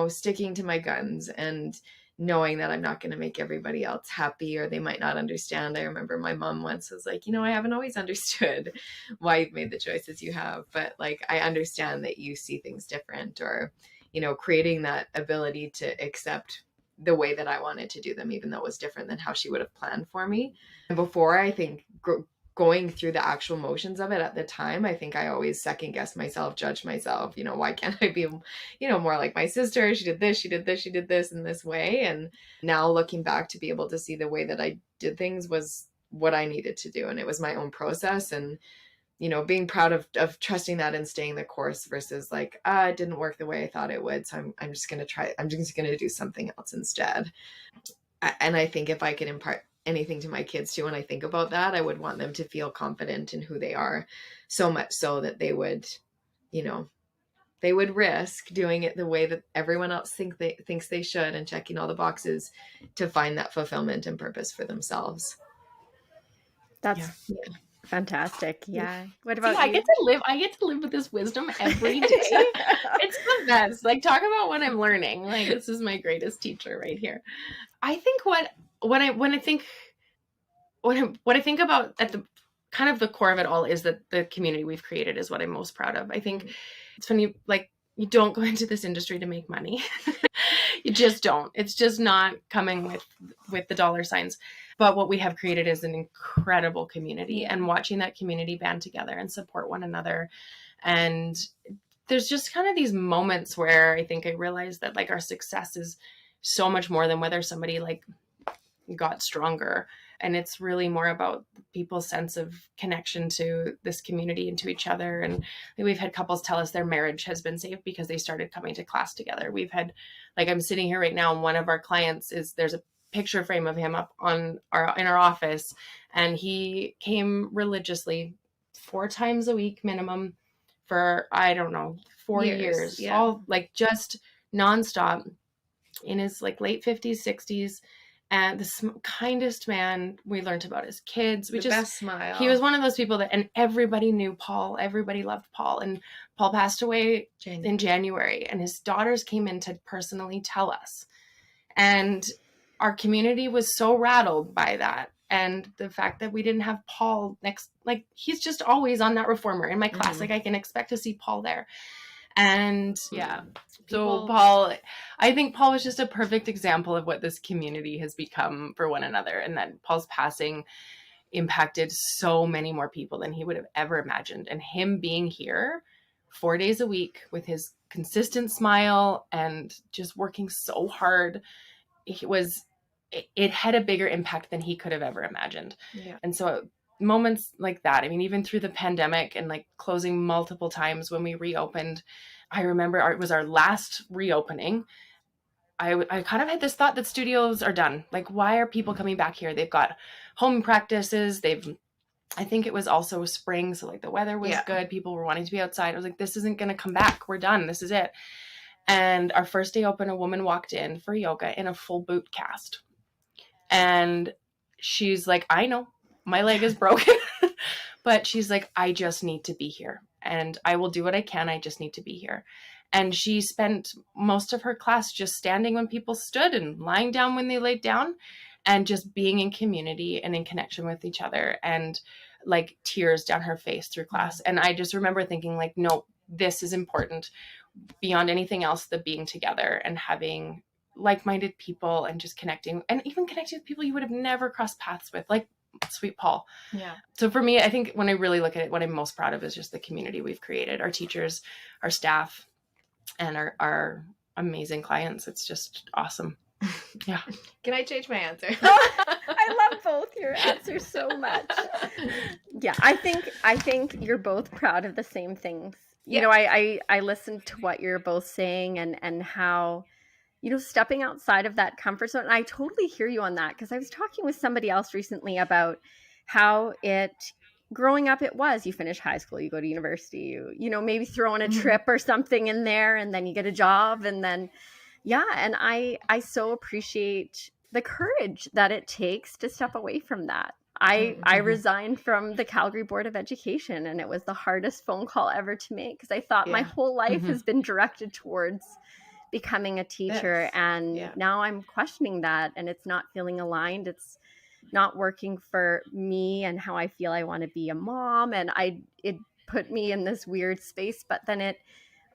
sticking to my guns and knowing that I'm not going to make everybody else happy or they might not understand. I remember my mom once was like, I haven't always understood why you've made the choices you have, but like, I understand that you see things different, or, creating that ability to accept the way that I wanted to do them, even though it was different than how she would have planned for me. And before, I think going through the actual motions of it at the time, I think I always second guess myself, judge myself, why can't I be, more like my sister? She did this, she did this, she did this in this way. And now looking back, to be able to see the way that I did things was what I needed to do. And it was my own process, and, being proud of trusting that and staying the course versus like, it didn't work the way I thought it would. So I'm just going to do something else instead. And I think if I could impart anything to my kids too, when I think about that, I would want them to feel confident in who they are, so much so that they would, they would risk doing it the way that everyone else thinks they should, and checking all the boxes to find that fulfillment and purpose for themselves. That's fantastic. Yeah. What about you? I get to live with this wisdom every day. It's the best. Like, talk about what I'm learning. Like, this is my greatest teacher right here. I think what I think about at the kind of the core of it all is that the community we've created is what I'm most proud of. I think it's funny, like, you don't go into this industry to make money. You just don't. It's just not coming with the dollar signs. But what we have created is an incredible community, and watching that community band together and support one another. And there's just kind of these moments where I think I realized that like our success is so much more than whether somebody like got stronger. And it's really more about people's sense of connection to this community and to each other. And we've had couples tell us their marriage has been saved because they started coming to class together. We've had, like, I'm sitting here right now, and one of our clients there's a picture frame of him up in our office, and he came religiously 4 times a week minimum for, I don't know, 4 years, all like just nonstop in his like late 50s, 60s. and the kindest man. We learned about his kids. Best smile. He was one of those people that, and everybody knew Paul. Everybody loved Paul. And Paul passed away in January, and his daughters came in to personally tell us. And our community was so rattled by that. And the fact that we didn't have Paul next, like, he's just always on that reformer in my class. Like, I can expect to see Paul there. And so Paul, I think Paul was just a perfect example of what this community has become for one another. And that Paul's passing impacted so many more people than he would have ever imagined. And him being here 4 days a week with his consistent smile and just working so hard, it had a bigger impact than he could have ever imagined. Yeah. And so moments like that, I mean, even through the pandemic and like closing multiple times when we reopened, I remember it was our last reopening. I kind of had this thought that studios are done. Like, why are people coming back here? They've got home practices. I think it was also spring. So like the weather was good. People were wanting to be outside. I was like, this isn't going to come back. We're done. This is it. And our first day open, a woman walked in for yoga in a full boot cast. And she's like, I know my leg is broken, but she's like, I just need to be here and I will do what I can. I just need to be here. And she spent most of her class just standing when people stood and lying down when they laid down and just being in community and in connection with each other, and like tears down her face through class. And I just remember thinking like, no, this is important beyond anything else, the being together and having like-minded people and just connecting, and even connecting with people you would have never crossed paths with, like sweet Paul. Yeah. So for me, I think when I really look at it, what I'm most proud of is just the community we've created, our teachers, our staff, and our amazing clients. It's just awesome. Yeah. Can I change my answer? I love both your answers so much. Yeah, I think you're both proud of the same things. You know, I listened to what you're both saying and how, you know, stepping outside of that comfort zone. And I totally hear you on that, because I was talking with somebody else recently about how growing up, it was, you finish high school, you go to university, you know, maybe throw in a trip or something in there, and then you get a job, and then, and I so appreciate the courage that it takes to step away from that. I resigned from the Calgary Board of Education, and it was the hardest phone call ever to make, because I thought my whole life has been directed towards becoming a teacher. And now I'm questioning that, and it's not feeling aligned. It's not working for me and how I feel I want to be a mom. And it put me in this weird space, but then it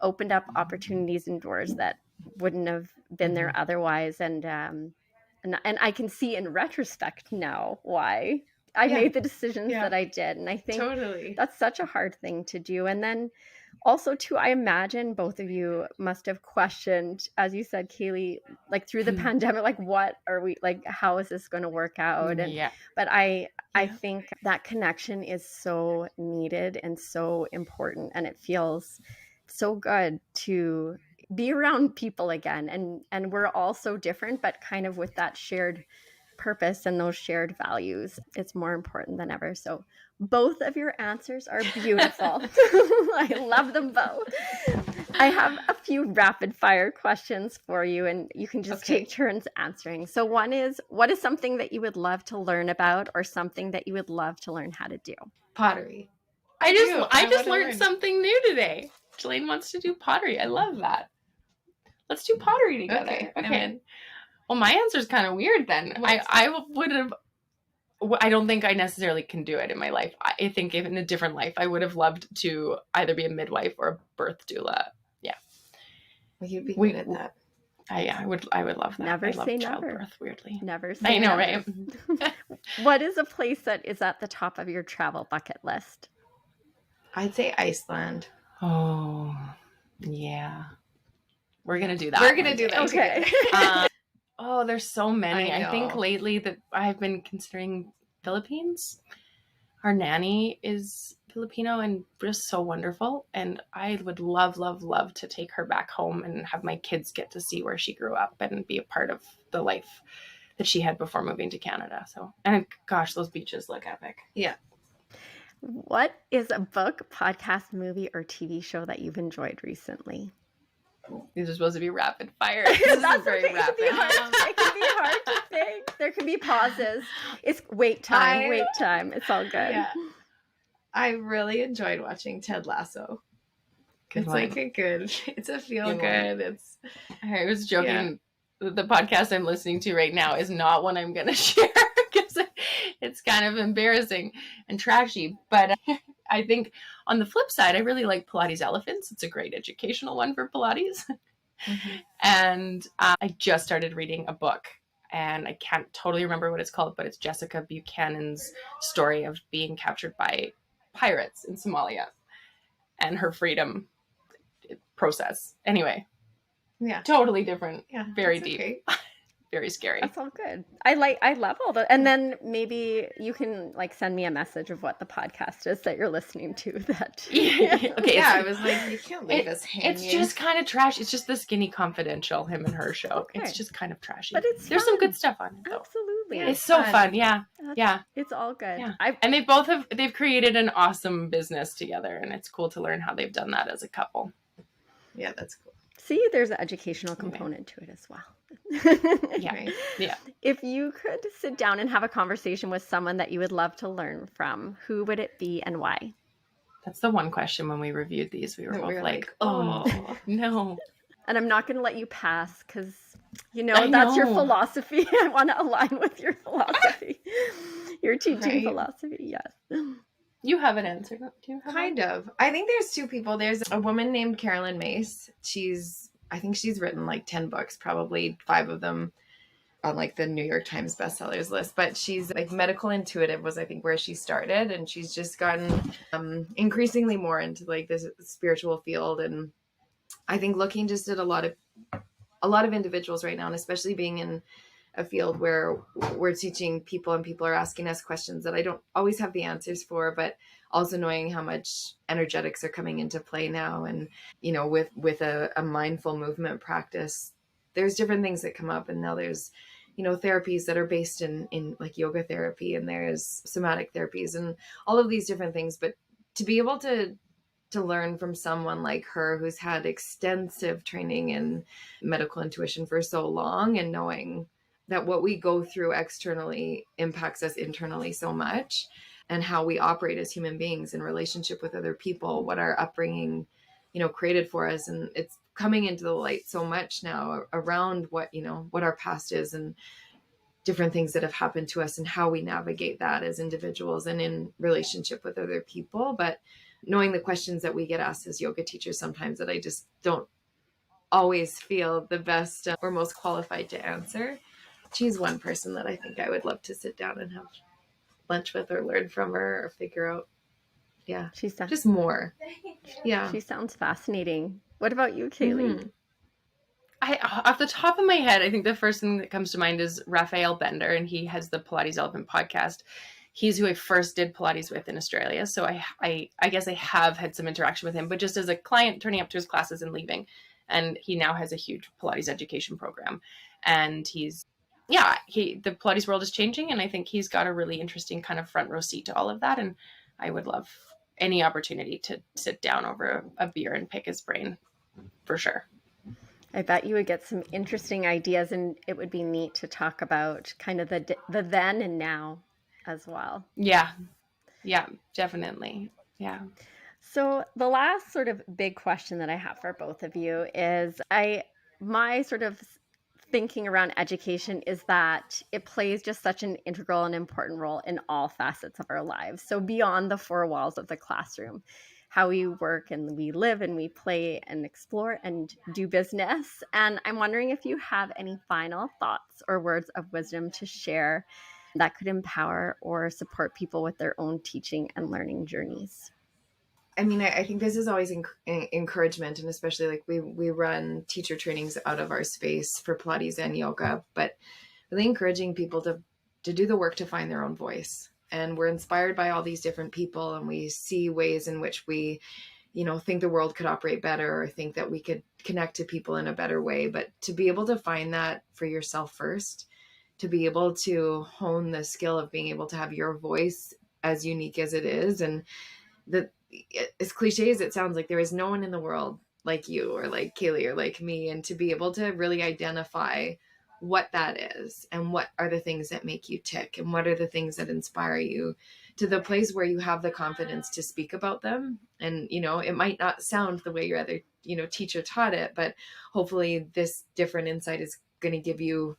opened up opportunities and doors that wouldn't have been there otherwise. And I can see in retrospect now why I made the decisions that I did. And I think that's such a hard thing to do. And then also too, I imagine both of you must have questioned, as you said, Kailey, like through the pandemic, like, what are we, like, how is this going to work out? And, but I think that connection is so needed and so important. And it feels so good to be around people again. And we're all so different, but kind of with that shared purpose and those shared values, it's more important than ever. So both of your answers are beautiful. I love them both. I have a few rapid fire questions for you, and you can just take turns answering. So one is, what is something that you would love to learn about, or something that you would love to learn how to do? Pottery. I just learned something new today. Jilaine wants to do pottery. I love that. Let's do pottery together. Okay. Well, my answer is kind of weird then. I don't think I necessarily can do it in my life. I think if in a different life, I would have loved to either be a midwife or a birth doula. Yeah. Well, you'd be good at that. I would love that. Never say never. Childbirth, weirdly. Never say never. I know, right? What is a place that is at the top of your travel bucket list? I'd say Iceland. Oh, yeah. We're going to do that. We're going to do that. Okay. Oh, there's so many. I think lately that I've been considering Philippines. Our nanny is Filipino and just so wonderful. And I would love, love, love to take her back home and have my kids get to see where she grew up and be a part of the life that she had before moving to Canada. So, and gosh, those beaches look epic. Yeah. What is a book, podcast, movie, or TV show that you've enjoyed recently? These are supposed to be rapid fire. That's This is okay. very rapid. It can be hard to think. There can be pauses. It's wait time. It's all good. Yeah. I really enjoyed watching Ted Lasso. Good It's one. like it's a feel Good good. I was joking. The podcast I'm listening to right now is not one I'm going to share because it's kind of embarrassing and trashy. But I think on the flip side, I really like Pilates Elephants. It's a great educational one for Pilates. Mm-hmm. And I just started reading a book, and I can't totally remember what it's called, but it's Jessica Buchanan's story of being captured by pirates in Somalia and her freedom process. Anyway. Yeah. Totally different. Yeah. Very deep. Okay. Very scary. That's all good. I love all the, and then maybe you can like send me a message of what the podcast is that you're listening to that. Okay. Yeah. I was like, you can't leave us hanging. It's just kind of trash. It's just the Skinny Confidential, him and her show. Okay. It's just kind of trashy. But there's some good stuff on it though. Absolutely. Yeah, it's so fun. Yeah. Yeah. It's all good. Yeah. And they've created an awesome business together, and it's cool to learn how they've done that as a couple. Yeah, that's cool. See, there's an educational component to it as well. Yeah. Right. Yeah. If you could sit down and have a conversation with someone that you would love to learn from, who would it be and why? That's the one question when we reviewed these. We were both like, oh, no. And I'm not going to let you pass because, that's your philosophy. I want to align with your philosophy. Your teaching philosophy, yes. You have an answer, do you? Kind of. I think there's two people. There's a woman named Carolyn Mace. I think she's written like 10 books, probably 5 of them on like the New York Times bestsellers list. But she's like medical intuitive was I think where she started, and she's just gotten increasingly more into like this spiritual field. And I think looking just at a lot of individuals right now, and especially being in a field where we're teaching people and people are asking us questions that I don't always have the answers for, but also knowing how much energetics are coming into play now. And, with a mindful movement practice, there's different things that come up. And now there's, therapies that are based in like yoga therapy, and there's somatic therapies and all of these different things. But to be able to learn from someone like her who's had extensive training in medical intuition for so long, and knowing that what we go through externally impacts us internally so much, and how we operate as human beings in relationship with other people, what our upbringing, created for us. And it's coming into the light so much now around what our past is and different things that have happened to us and how we navigate that as individuals and in relationship with other people. But knowing the questions that we get asked as yoga teachers sometimes that I just don't always feel the best or most qualified to answer. She's one person that I think I would love to sit down and have lunch with or learn from her or figure out. Yeah. Just more. Yeah. She sounds fascinating. What about you, Kailey? Mm-hmm. Off the top of my head, I think the first thing that comes to mind is Raphael Bender, and he has the Pilates Elephant podcast. He's who I first did Pilates with in Australia. So I guess I have had some interaction with him, but just as a client turning up to his classes and leaving. And he now has a huge Pilates education program. And the Pilates world is changing, and I think he's got a really interesting kind of front row seat to all of that. And I would love any opportunity to sit down over a beer and pick his brain, for sure. I bet you would get some interesting ideas, and it would be neat to talk about kind of the then and now as well. Yeah, definitely. Yeah. So the last sort of big question that I have for both of you is my sort of thinking around education is that it plays just such an integral and important role in all facets of our lives. So beyond the 4 walls of the classroom, how we work and we live and we play and explore and do business. And I'm wondering if you have any final thoughts or words of wisdom to share that could empower or support people with their own teaching and learning journeys. I mean, I think this is always encouragement, and especially like we run teacher trainings out of our space for Pilates and yoga, but really encouraging people to do the work to find their own voice. And we're inspired by all these different people, and we see ways in which we, think the world could operate better or think that we could connect to people in a better way. But to be able to find that for yourself first, to be able to hone the skill of being able to have your voice as unique as it is, and as cliche as it sounds, like there is no one in the world like you or like Kailey or like me, and to be able to really identify what that is and what are the things that make you tick and what are the things that inspire you, to the place where you have the confidence to speak about them. And, you know, it might not sound the way your other, you know, teacher taught it, but hopefully this different insight is going to give you,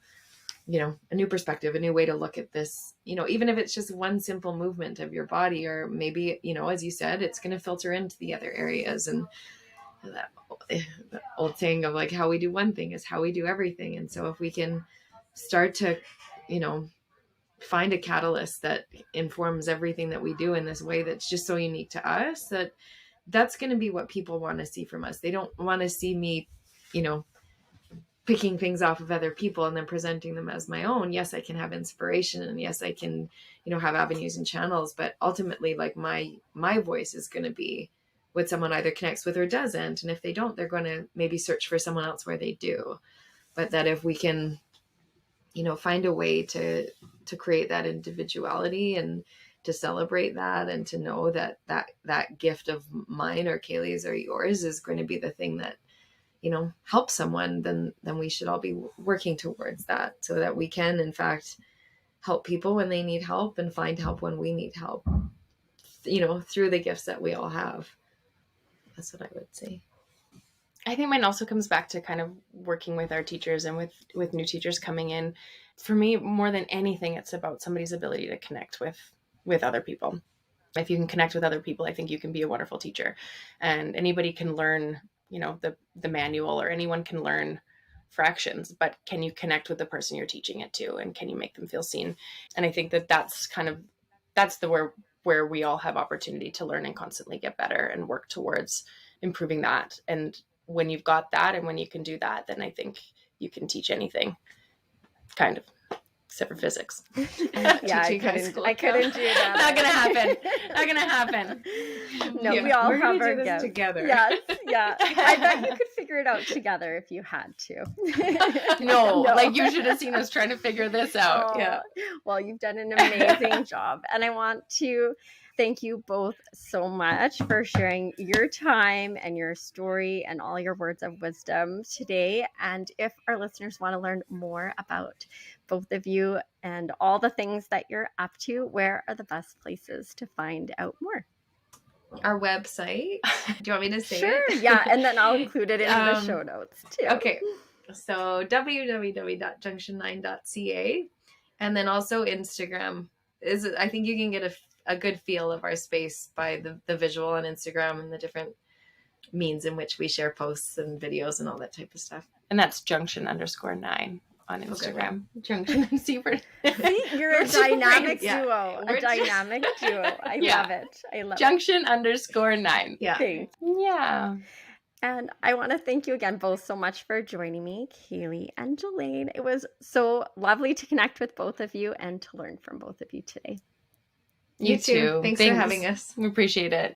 you know, a new perspective, a new way to look at this, you know, even if it's just one simple movement of your body, or maybe, you know, as you said, it's going to filter into the other areas. And that old saying of like, how we do one thing is how we do everything. And so if we can start to, you know, find a catalyst that informs everything that we do in this way that's just so unique to us, that's going to be what people want to see from us. They don't want to see me, you know, picking things off of other people and then presenting them as my own. Yes, I can have inspiration, and yes, I can, you know, have avenues and channels, but ultimately, like, my voice is going to be what someone either connects with or doesn't. And if they don't, they're going to maybe search for someone else where they do. But that if we can, you know, find a way to create that individuality and to celebrate that, and to know that gift of mine or Kailey's or yours is going to be the thing that, you know, helps someone, then we should all be working towards that, so that we can, in fact, help people when they need help and find help when we need help, you know, through the gifts that we all have. That's what I would say. I think mine also comes back to kind of working with our teachers and with new teachers coming in. For me, more than anything, it's about somebody's ability to connect with other people. If you can connect with other people, I think you can be a wonderful teacher. And anybody can learn, you know, the manual, or anyone can learn fractions, but can you connect with the person you're teaching it to, and can you make them feel seen? And I think that's where we all have opportunity to learn and constantly get better and work towards improving that. And when you've got that, and when you can do that, then I think you can teach anything, kind of, except for physics. Yeah, I couldn't do that. Not gonna happen. No, Yeah, we all we're have gonna our do this gifts together. Yes, yeah. I bet you could figure it out together if you had to. No, like, you should have seen us trying to figure this out. Oh, Yeah. Well, you've done an amazing job. And I want to thank you both so much for sharing your time and your story and all your words of wisdom today. And if our listeners want to learn more about both of you and all the things that you're up to, where are the best places to find out more? Our website. Do you want me to say Sure. it? Yeah. And then I'll include it in the show notes too. Okay. So www.junction9.ca. And then also Instagram I think you can get a good feel of our space by the visual on Instagram and the different means in which we share posts and videos and all that type of stuff. And that's junction_9 on Instagram. Okay. Junction. See, you're a dynamic duo. A dynamic duo. I love it. I love Junction_9. Yeah. Thanks. Yeah. And I want to thank you again both so much for joining me, Kailey and Jilaine. It was so lovely to connect with both of you and to learn from both of you today. You too. Thanks for having us. We appreciate it.